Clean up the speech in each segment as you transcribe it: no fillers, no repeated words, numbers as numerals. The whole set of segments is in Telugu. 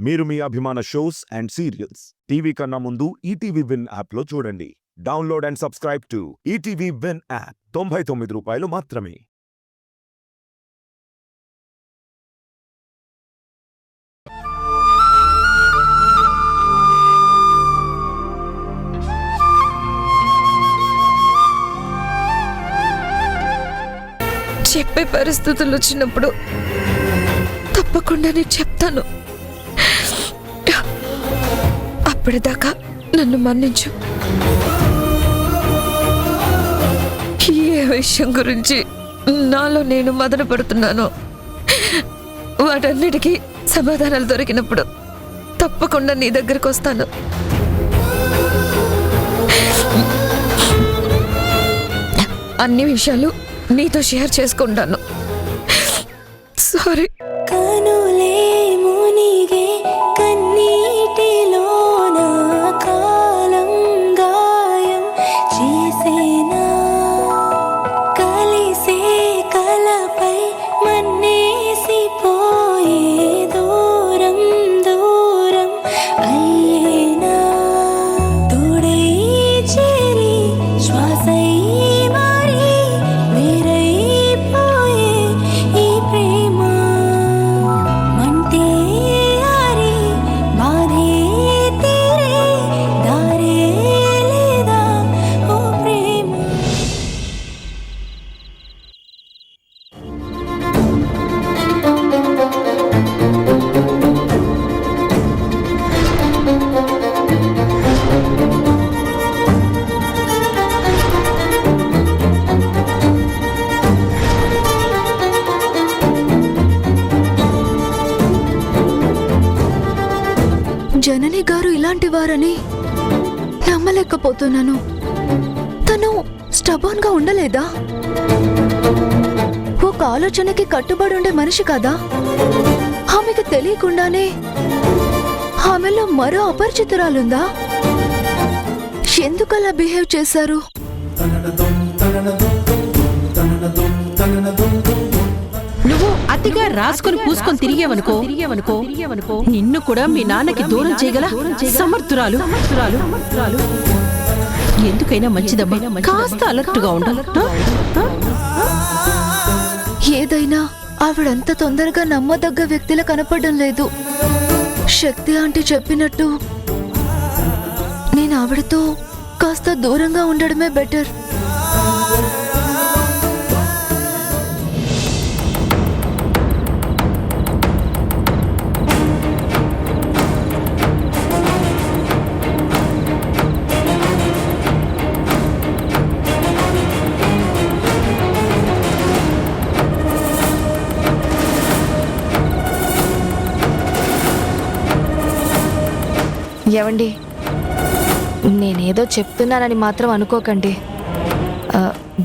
మీరు మీ అభిమాన షోస్ అండ్ సీరియల్స్ టీవీ కన్నా ముందు ఈటీవీ విన్ యాప్లో చూడండి. Download and subscribe to ETV win app. 99 రూపాయలు మాత్రమే. చెప్పే పరిస్థితులు వచ్చినప్పుడు తప్పకుండా నేను చెప్తాను. అప్పటిదాకా నన్ను మన్నించు. ఏ విషయం గురించి నాలో నేను మదన పడుతున్నానో వాటన్నిటికీ సమాధానాలు దొరికినప్పుడు తప్పకుండా నీ దగ్గరకు వస్తాను. అన్ని విషయాలు నీతో షేర్ చేసుకుంటాను. సారీ. జనని గారు ఇలాంటి వారని నమ్మలేకపోతున్నాను. తను స్టబాన్ గా ఉండలేదా? ఒక ఆలోచనకి కట్టుబడి ఉండే మనిషి కదా? ఆమెకు తెలియకుండానే ఆమెలో మరో అపరిచితురాలుందా? ఎందుకలా బిహేవ్ చేశారు? నువ్వు అతిగా రాసుకొని పూసుకొని తిరిగేవనుకో నిన్ను కూడా మీ నాన్నకి దూరం చేయగల సమర్థురాలు. ఎందుకైనా మంచిదమ్మా, కాస్త అలర్ట్ గా ఉండాలి. ఏదైనా ఆవిడంత తొందరగా నమ్మదగ్గ వ్యక్తిలా కనపడడం లేదు. శక్తి ఆంటీ చెప్పినట్టు నేను ఆవిడతో కాస్త దూరంగా ఉండడమే బెటర్. ఏవండి, నేనేదో చెప్తున్నానని మాత్రం అనుకోకండి.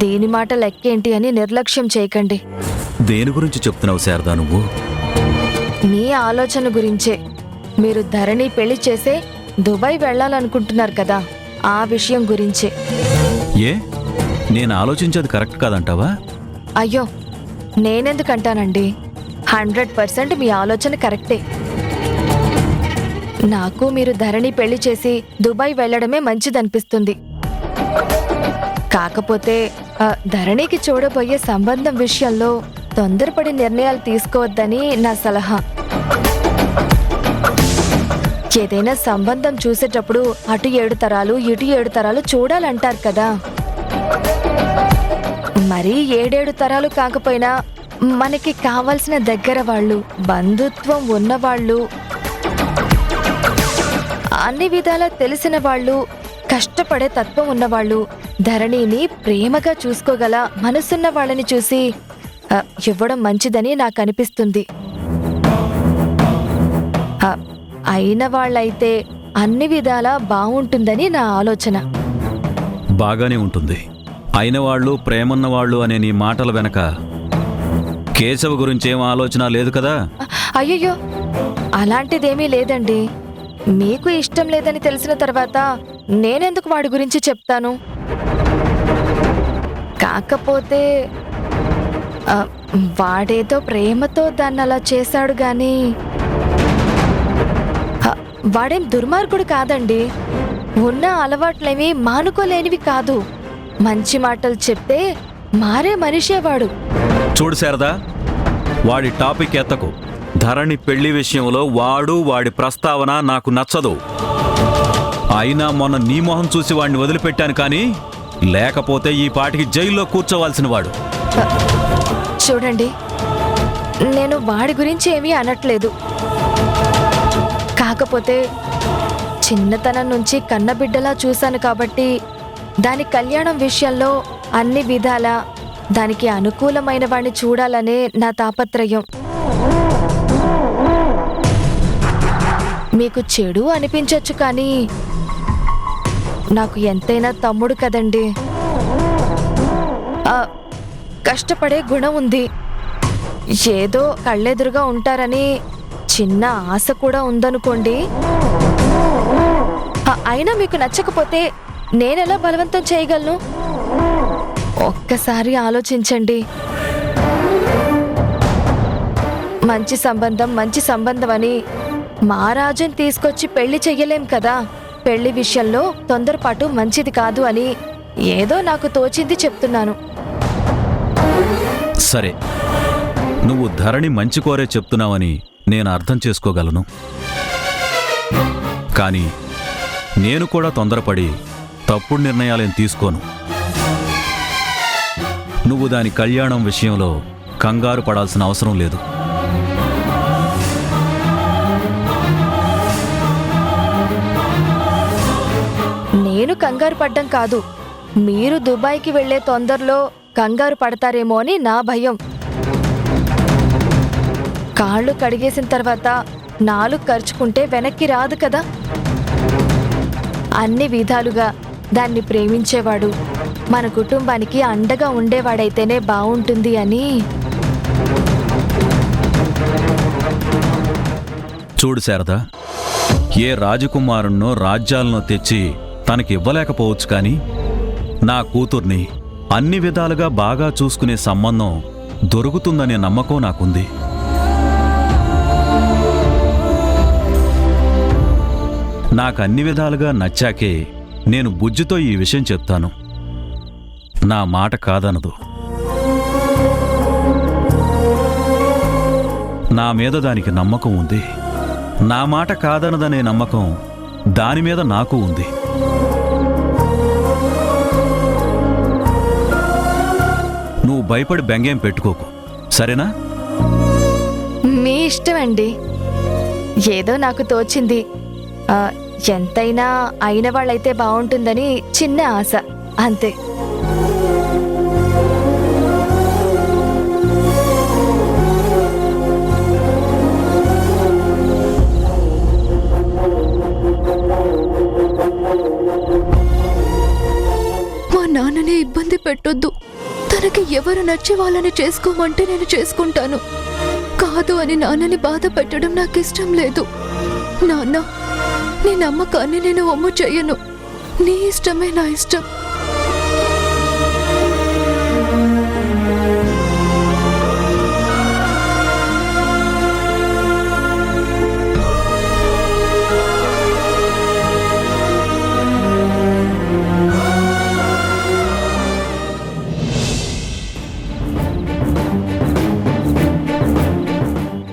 దేని మాట లెక్కేంటి అని నిర్లక్ష్యం చేయకండి. దేని గురించి చెప్తున్నావు శారదా నువ్వు? మీ ఆలోచన గురించే. మీరు ధరణి పెళ్లి చేసే దుబాయ్ వెళ్ళాలనుకుంటున్నారు కదా, ఆ విషయం గురించే. ఏ, నేను ఆలోచించేది కరెక్ట్ కాదంటావా? అయ్యో, నేనెందుకంటానండి? 100% మీ ఆలోచన కరెక్టే. నాకు మీరు ధరణి పెళ్లి చేసి దుబాయ్ వెళ్ళడమే మంచిదనిపిస్తుంది. కాకపోతే ధరణికి చూడబోయే సంబంధం విషయంలో తొందరపడి నిర్ణయాలు తీసుకోవద్దని నా సలహా. ఏదైనా సంబంధం చూసేటప్పుడు అటు 7 తరాలు ఇటు 7 తరాలు చూడాలంటారు కదా. మరీ 7 తరాలు కాకపోయినా మనకి కావాల్సిన దగ్గర వాళ్ళు, బంధుత్వం ఉన్నవాళ్ళు, అన్ని విధాలా తెలిసిన వాళ్ళు, కష్టపడే తత్వం ఉన్నవాళ్ళు, ధరణిని ప్రేమగా చూసుకోగల మనసున్న వాళ్ళని చూసి ఇవ్వడం మంచిదని నాకు అనిపిస్తుంది. అయిన వాళ్ళైతే అన్ని విధాలా బాగుంటుందని నా ఆలోచన. బాగానే ఉంటుంది. అయిన వాళ్ళు, ప్రేమన్న వాళ్ళు అనే నీ మాటల వెనక కేశవ గురించేం ఆలోచన లేదు కదా? అయ్యయ్యో, అలాంటిదేమీ లేదండి. మీకు ఇష్టం లేదని తెలిసిన తర్వాత నేనెందుకు వాడి గురించి చెప్తాను? కాకపోతే వాడేదో ప్రేమతో దాన్ని అలా చేశాడు గాని వాడేం దుర్మార్గుడు కాదండి. ఉన్న అలవాట్లేమీ మానుకోలేనివి కాదు. మంచి మాటలు చెప్తే మారే మనిషే వాడు. చూడు శారదా, వాడి టాపిక్ ఎత్తకు. ధరణి పెళ్లి విషయంలో వాడి ప్రస్తావన నాకు నచ్చదు. అయినా మొన్న నీ మొహం చూసి వాడిని వదిలిపెట్టాను కానీ లేకపోతే ఈ పాటికి జైల్లో కూర్చోవాల్సిన వాడు. చూడండి, నేను వాడి గురించి ఏమీ అనట్లేదు. కాకపోతే చిన్నతనం నుంచి కన్నబిడ్డలా చూశాను కాబట్టి దాని కళ్యాణం విషయంలో అన్ని విధాలా దానికి అనుకూలమైన వాడిని చూడాలనే నా తాపత్రయం. మీకు చెడు అనిపించొచ్చు కానీ నాకు ఎంతైనా తమ్ముడు కదండి. కష్టపడే గుణం ఉంది. ఏదో కళ్ళెదురుగా ఉంటారని చిన్న ఆశ కూడా ఉందనుకోండి. అయినా మీకు నచ్చకపోతే నేనెలా బలవంతం చేయగలను? ఒక్కసారి ఆలోచించండి. మంచి సంబంధం అని మా రాజుని తీసుకొచ్చి పెళ్లి చెయ్యలేం కదా. పెళ్లి విషయంలో తొందరపాటు మంచిది కాదు అని ఏదో నాకు తోచింది చెప్తున్నాను. సరే, నువ్వు ధరణి మంచి కోరే చెప్తున్నావని నేను అర్థం చేసుకోగలను. కానీ నేను కూడా తొందరపడి తప్పుడు నిర్ణయాలేం తీసుకోను. నువ్వు దాని కళ్యాణం విషయంలో కంగారు పడాల్సిన అవసరం లేదు. నేను కంగారు పడ్డం కాదు, మీరు దుబాయ్కి వెళ్లే తొందరలో కంగారు పడతారేమో అని నా భయం. కాళ్ళు కడిగేసిన తర్వాత నాలుగు ఖర్చుకుంటే వెనక్కి రాదు కదా. అన్ని విధాలుగా దాన్ని ప్రేమించేవాడు, మన కుటుంబానికి అండగా ఉండేవాడైతేనే బావుంటుంది అని. చూడు శారదా, ఏ రాజకుమారుణ్ణో రాజ్యాలను తెచ్చి తనకి ఇవ్వలేకపోవచ్చు కానీ నా కూతుర్ని అన్ని విధాలుగా బాగా చూసుకునే సంబంధం దొరుకుతుందనే నమ్మకం నాకుంది. నాకు అన్ని విధాలుగా నచ్చాకే నేను బుజ్జితో ఈ విషయం చెప్తాను. నా మాట కాదనదు. నా మీద దానికి నమ్మకం ఉంది. నా మాట కాదనదనే నమ్మకం దాని మీద నాకు ఉంది. నువ్వు భయపడి బెంగేం పెట్టుకోకు, సరేనా? మీ ఇష్టం అండి. ఏదో నాకు తోచింది. ఎంతైనా అయిన వాళ్ళైతే బావుంటుందని చిన్న ఆశ, అంతే. మా నాన్నని ఇబ్బంది పెట్టొద్దు. తనకి ఎవరు నచ్చే వాళ్ళని చేసుకోమంటే నేను చేసుకుంటాను. కాదు అని నాన్నని బాధ పెట్టడం నాకు ఇష్టం లేదు. నాన్న, నీ నమ్మకాన్ని నేను ఒమ్ము చెయ్యను. నీ ఇష్టమే నా ఇష్టం.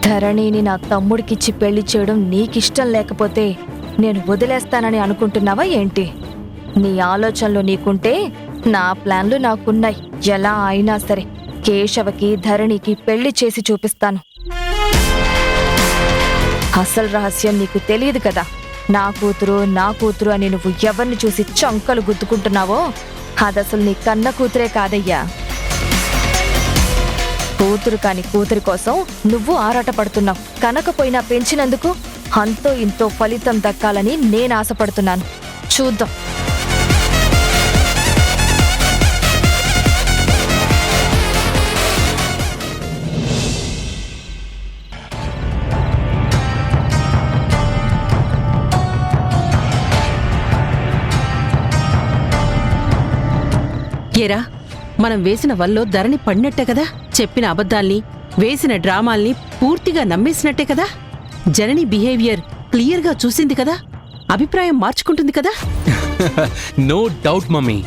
ధరణిని నా తమ్ముడికిచ్చి పెళ్లి చేయడం నీకిష్టం లేకపోతే నేను వదిలేస్తానని అనుకుంటున్నావా ఏంటి? నీ ఆలోచనలు నీకుంటే నా ప్లాన్లు నాకున్నాయి. ఎలా అయినా సరే కేశవకి ధరణికి పెళ్లి చేసి చూపిస్తాను. అసలు రహస్యం నీకు తెలియదు కదా. నా కూతురు అని నువ్వు ఎవరిని చూసి చంకలు గుద్దుకుంటున్నావో అదసలు నీ కన్న కూతురే కాదయ్యా. కూతురు కాని కూతురి కోసం నువ్వు ఆరాటపడుతున్నావు. కనకపోయినా పెంచినందుకు అంతో ఇంతో ఫలితం దక్కాలని నేను ఆశపడుతున్నాను. చూద్దాం. ఏరా, మనం వేసిన వల్లో ధరణి పడినట్టే కదా. చెప్పిన అబద్ధాల్ని, వేసిన డ్రామాల్ని పూర్తిగా నమ్మేసినట్టే కదా. జనని బిహేవియర్ క్లియర్గా చూసింది కదా, అభిప్రాయం మార్చుకుంటుంది కదా. నో డౌట్ మమ్మీ,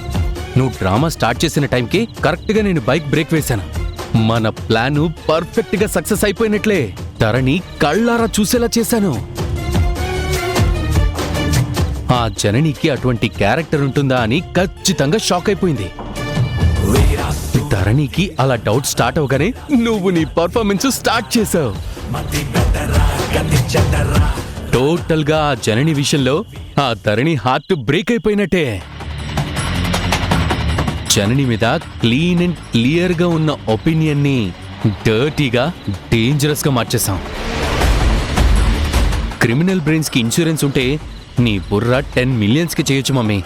నువ్వు డ్రామా స్టార్ట్ చేసిన టైంకి కరెక్ట్గా నేను బైక్ బ్రేక్ వేశాను. మన ప్లాను పర్ఫెక్ట్గా సక్సెస్ అయిపోయినట్లే. ధరణి కళ్ళారా చూసేలా చేశాను. ఆ జననికి అటువంటి క్యారెక్టర్ ఉంటుందా అని ఖచ్చితంగా షాక్ అయిపోయింది. ధరణికి అలా డౌట్ స్టార్ట్ అవగానే నువ్వు నీ పర్ఫార్మెన్స్ స్టార్ట్ చేసావు. టోటల్ గా ఆ జనని విషయంలో ఆ ధరణి హార్ట్ బ్రేక్ అయిపోయినట్టే. జనని మీద క్లీన్ అండ్ క్లియర్ గా ఉన్న ఒపీనియన్ ని డర్టీగా డేంజరస్ గా మార్చేశాం. క్రిమినల్ బ్రెయిన్స్ కి ఇన్సూరెన్స్ ఉంటే నీ బుర్ర 10 మిలియన్స్ కి చేయొచ్చు మమ్మీ.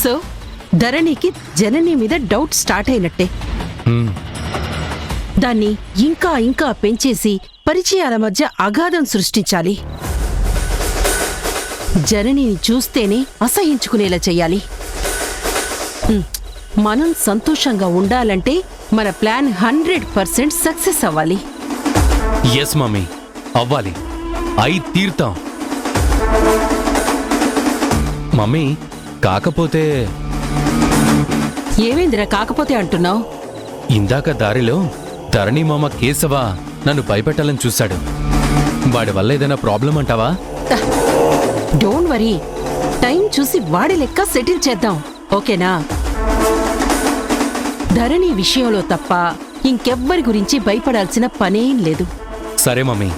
సో ధరణికి జనని మీద డౌట్ స్టార్ట్ అయినట్టే. దాన్ని ఇంకా ఇంకా పెంచేసి పరిచయాల మధ్య అగాధం సృష్టించాలి. జననిని చూస్తేనే అసహించుకునేలా చెయ్యాలి. మనం సంతోషంగా ఉండాలంటే మన ప్లాన్ 100% సక్సెస్ అవ్వాలి. ఎస్ మమ్మీ, అవ్వాలి. అయి తీరుతాం. మమ్మీ, కాకపోతే ఏమైందిరా కాకపోతే అంటున్నావు? ఇందాక దారిలో ధరణి మామ కేశవ నన్ను భయపెట్టాలని చూశాడు. వాడి వల్ల ఏదైనా ప్రాబ్లం అంటావా? డోంట్ వరీ, టైం చూసి వాడి లెక్క సెటిల్ చేద్దాం, ఓకేనా? ధరణి విషయంలో తప్ప ఇంకెవ్వరి గురించి భయపడాల్సిన పనేం లేదు. సరే మమ్మీ.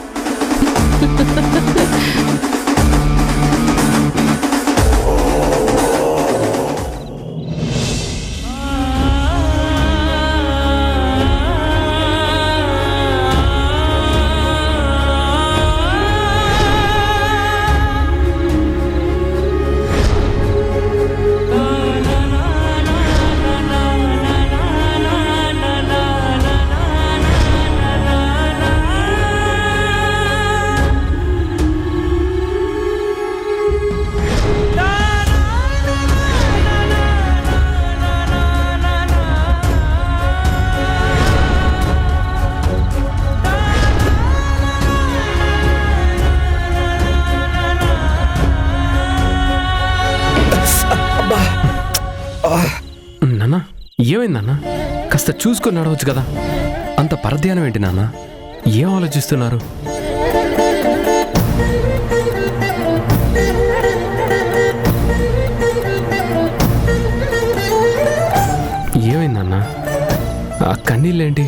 నాన్న, ఏమైంది నాన్న? కాస్త చూసుకొని నడవచ్చు కదా. అంత పరధ్యానం ఏంటి నాన్న? ఏం ఆలోచిస్తున్నారు? ఏమైందన్నా? ఆ కన్నీళ్ళేంటి?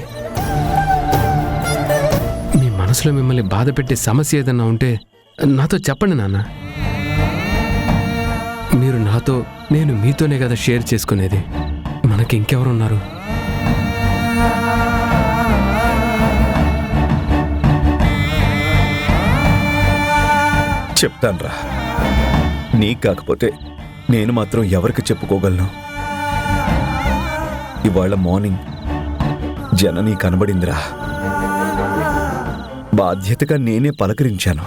మీ మనసులో మిమ్మల్ని బాధ పెట్టే సమస్య ఏదన్నా ఉంటే నాతో చెప్పండి నాన్న. మీరు నాతో, నేను మీతోనే కదా షేర్ చేసుకునేది. మనకి ఇంకెవరున్నారు? చెప్తాన్రా. నీకు కాకపోతే నేను మాత్రం ఎవరికి చెప్పుకోగలను? ఇవాళ మార్నింగ్ జనని కనబడిందిరా. బాధ్యతగా నేనే పలకరించాను.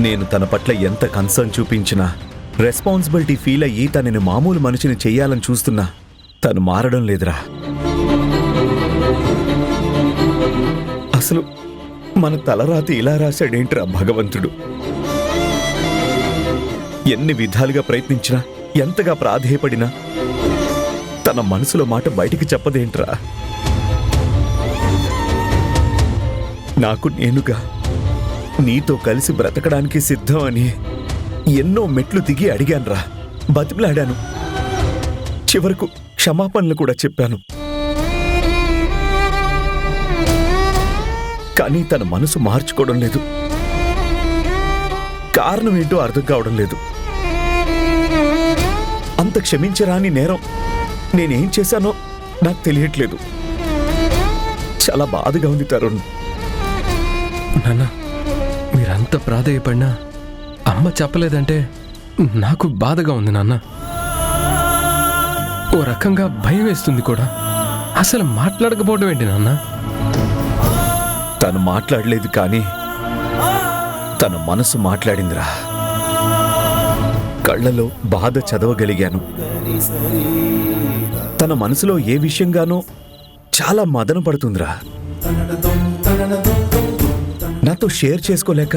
నేను తన పట్ల ఎంత కన్సర్న్ చూపించినా, రెస్పాన్సిబిలిటీ ఫీల్ అయ్యి తనని మామూలు మనిషిని చెయ్యాలని చూస్తున్నా తను మారడం లేదురా. అసలు మన తలరాతి ఇలా రాశాడేంట్రా భగవంతుడు? ఎన్ని విధాలుగా ప్రయత్నించినా, ఎంతగా ప్రాధేయపడినా తన మనసులో మాట బయటికి చెప్పదేంట్రా? నాకు నేనుగా నీతో కలిసి బ్రతకడానికి సిద్ధం అని ఎన్నో మెట్లు దిగి అడిగానురా, బతిమలాడాను. చివరకు క్షమాపణలు కూడా చెప్పాను. కానీ తన మనసు మార్చుకోవడం లేదు. కారణం ఏంటో అర్థం కావడం లేదు. అంత క్షమించరాని నేరం నేనేం చేశానో నాకు తెలియట్లేదు. చాలా బాధగా ఉంది తరుణ్. నాన్న, మీరంత ప్రాధేయపడినా అమ్మ చెప్పలేదంటే నాకు బాధగా ఉంది నాన్న. ఓ రకంగా భయం వేస్తుంది కూడా. అసలు మాట్లాడకపోవడం ఏంటి నాన్న? తను మాట్లాడలేదు కానీ తన మనసు మాట్లాడిందిరా. కళ్ళలో బాధ చదవగలిగాను. తన మనసులో ఏ విషయంగానో చాలా మదన పడుతుందిరా. నాతో షేర్ చేసుకోలేక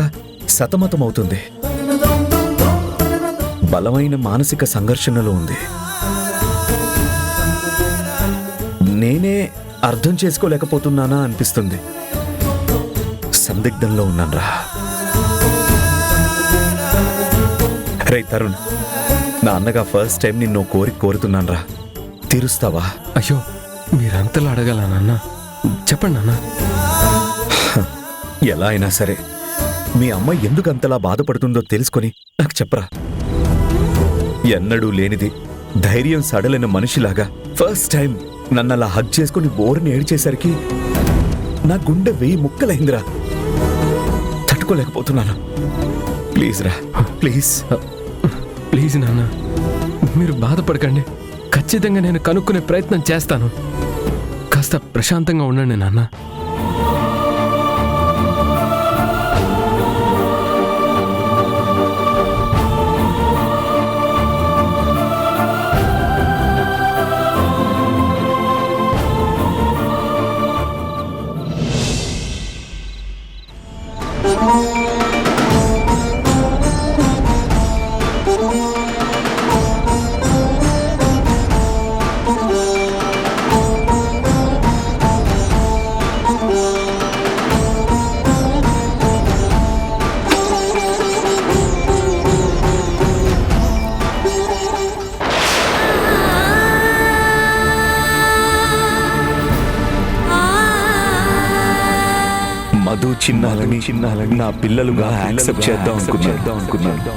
సతమతమవుతుంది. బలమైన మానసిక సంఘర్షణలో ఉంది. నేనే అర్థం చేసుకోలేకపోతున్నానా అనిపిస్తుంది. సందిగ్ధంలో ఉన్నాన్రా. రే తరుణ్, నా అన్నగా ఫస్ట్ టైం నిన్ను కోరుతున్నాన్రా. తీరుస్తావా? అయ్యో, మీరంతలా అడగాల నాన్న? చెప్పండి నాన్న. ఎలా అయినా సరే మీ అమ్మ ఎందుకు అంతలా బాధపడుతుందో తెలుసుకొని నాకు చెప్పరా. ఎన్నడూ లేనిది ధైర్యం సడలిన మనిషిలాగా ఫస్ట్ టైం నన్ను అలా హగ్ చేసుకుని బోరుని ఏడ్చేసరికి నా గుండె 1000 ముక్కలైందిరా. తట్టుకోలేకపోతున్నాను. ప్లీజ్ రా, ప్లీజ్. ప్లీజ్ నాన్న, మీరు బాధపడకండి. ఖచ్చితంగా నేను కనుక్కునే ప్రయత్నం చేస్తాను. కాస్త ప్రశాంతంగా ఉండండి నాన్న. మధు చిన్నాలని నా పిల్లలుగా యాక్సెప్ట్ చేద్దాం అనుకున్నాను.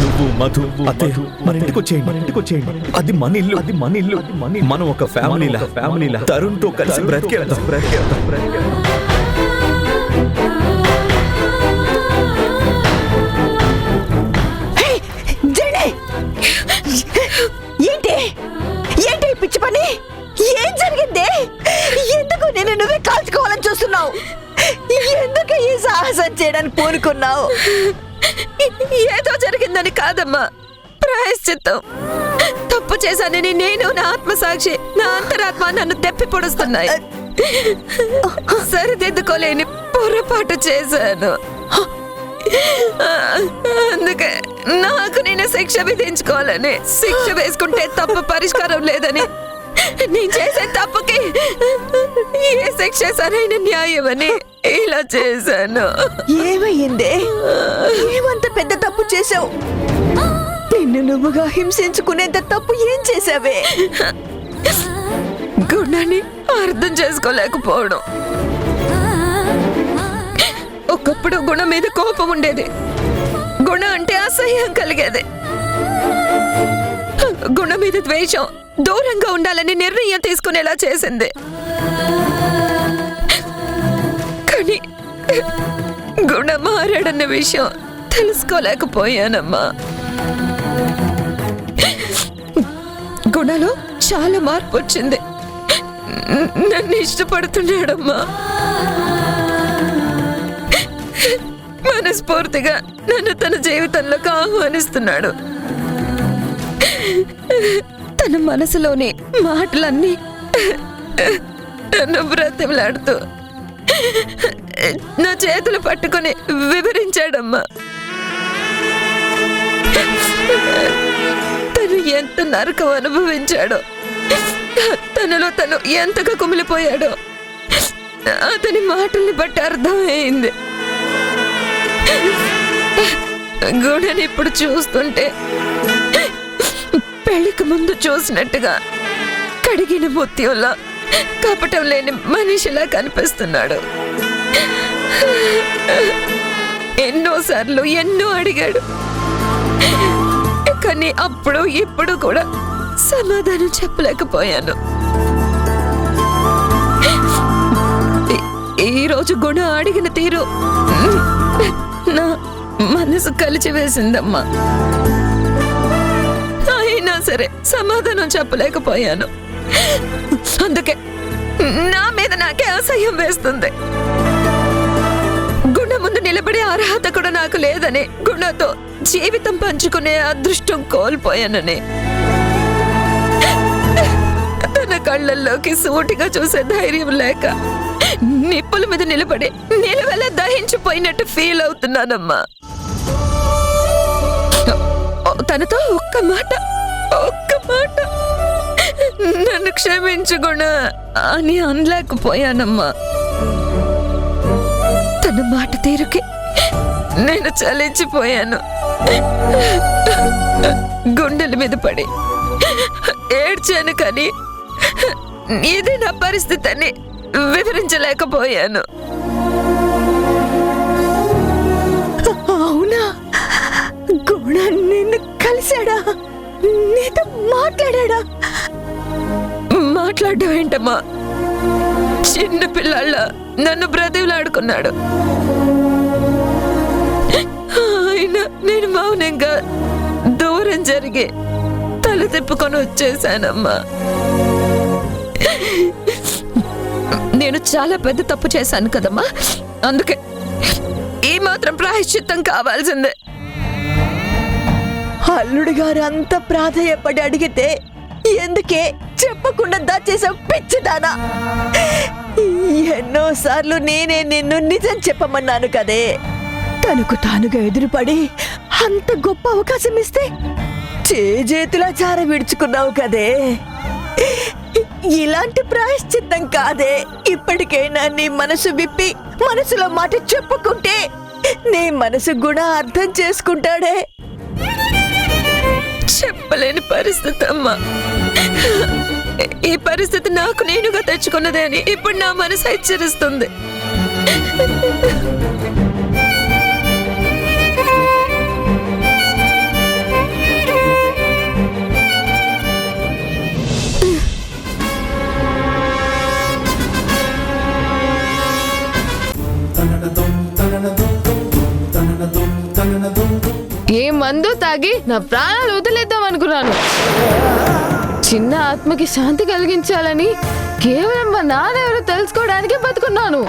నువ్వు మధు మన ఇంటికి వచ్చేయండి. అది మన ఇల్లు. మనం ఒక ఫ్యామిలీలా తరుణ్ తో కలిసి బ్రతికేద్దాం. ఏంటి పిచ్చి పని? ఏం జరిగింది? ఎందుకు నేను నువ్వే కాల్చుకోవాలని చూస్తున్నావు? ఎందుకు ఈ సాహసం చేయడానికి పూనుకున్నావు? ఏదో జరిగిందని కాదమ్మా, ప్రాయశ్చిత్తం. తప్పు చేశానని నేను, నా ఆత్మసాక్షి, నా అంతరాత్మ నన్ను తెప్పి పొడుస్తున్నాయి. సరిదిద్దుకోలేని పొరపాటు చేశాను. అందుకే నాకు నేను శిక్ష విధించుకోవాలని, శిక్ష వేసుకుంటే తప్పు పరిష్కారం లేదని, నేను చేసే తప్పుకి ఏ శిక్ష సరైన న్యాయమని ఇలా చేశాను. ఏమయ్యిందే? ఏమంత పెద్ద తప్పు చేశావు? నిన్ను నువ్వుగా హింసించుకునేంత తప్పు ఏం చేశావే? గుణాన్ని అర్థం చేసుకోలేకపోవడం. ఒకప్పుడు గుణ మీద కోపం ఉండేది. గుణ అంటే అసహ్యం కలిగేది. గుణ మీద ద్వేషం, దూరంగా ఉండాలని నిర్ణయం తీసుకునేలా చేసింది. కానీ గుణ మారాడన్న విషయం తెలుసుకోలేకపోయానమ్మా. గుణలో చాలా మార్పు వచ్చింది. నన్ను ఇష్టపడుతున్నాడమ్మా. మనస్ఫూర్తిగా నన్ను తన జీవితంలోకి ఆహ్వానిస్తున్నాడు. తన మనసులోని మాటలన్నీ నన్ను బ్రతిమలాడుతూ నా చేతులు పట్టుకొని వివరించాడమ్మా. తను ఎంత నరకం అనుభవించాడో, తనలో తను ఎంతగా కుమిలిపోయాడో అతని మాటల్ని బట్టి అర్థమైంది. గుణని ఇప్పుడు చూస్తుంటే పెళ్లికి ముందు చూసినట్టుగా కడిగిన ముత్యంలా, కపటం లేని మనిషిలా కనిపిస్తున్నాడు. ఎన్నోసార్లు ఎన్నో అడిగాడు, కానీ అప్పుడు ఇప్పుడు కూడా సమాధానం చెప్పలేకపోయాను. ఈ రోజు గుణ అడిగిన తీరు నా మనసు కలిచి వేసిందమ్మా. అయినా సరే సమాధానం చెప్పలేకపోయాను. అందుకే నా మీద నాకే అసహ్యం వేస్తుంది. గుణ ముందు నిలబడే అర్హత కూడా నాకు లేదని, గుణతో జీవితం పంచుకునే అదృష్టం కోల్పోయానని, తన కళ్ళల్లోకి సూటిగా చూసే ధైర్యం లేక నిప్పుల మీద నిలబడి నిలవెల దహించిపోయినట్టు ఫీల్ అవుతున్నానమ్మా. తనతో ఒక్క మాట నన్ను క్షమించు గుణ అని అనలేకపోయానమ్మా. తన మాట తీరుకి నేను చలించిపోయాను. గుండెల మీద పడి ఏడ్చాను, కానీ ఇది నా పరిస్థితి అని వివరించలేకపోయాను. అవునా? గుణ నిన్ను కలిశాడా? నీతో మాట్లాడా? మాట్లాడడం ఏంటమ్మా? చిన్న పిల్లల నన్ను బ్రతిలాడుకున్నాడు. అయినా నేను మౌనంగా దూరం జరిగి తల తిప్పుకొని వచ్చేసానమ్మా. నేను చాలా పెద్ద తప్పు చేశాను కదమ్మా. అందుకే ఈ మాత్రం ప్రాయశ్చిత్తం కావాల్సిందే. అల్లుడు గారు అంత ప్రాధేయపడి అడిగితే ఎందుకే చెప్పకుండా దాచేసావు పిచ్చిదానా? ఎన్నోసార్లు నేనే నిన్ను నిజం చెప్పమన్నాను కదే. తనకు తానుగా ఎదురుపడి అంత గొప్ప అవకాశం ఇస్తే చేతులా చార విడుచుకున్నావు కదే. ఇలాంటి ప్రాయశ్చిత్తం కాదే. ఇప్పటికైనా నీ మనసు విప్పి మనసులో మాట చెప్పుకుంటే నీ మనసు కూడా అర్థం చేసుకుంటాడే. చెప్పలేని పరిస్థితి అమ్మా. ఈ పరిస్థితి నాకు నేనుగా తెచ్చుకున్నదే అని ఇప్పుడు నా మనసు హెచ్చరిస్తుంది. ఏ మందు తాగి నా ప్రాణాలు వదిలేద్దాం అనుకున్నాను. చిన్న ఆత్మకి శాంతి కలిగించాలని కేవలం మా నాన్న ఎవరో తెలుసుకోవడానికి బతుకున్నాను.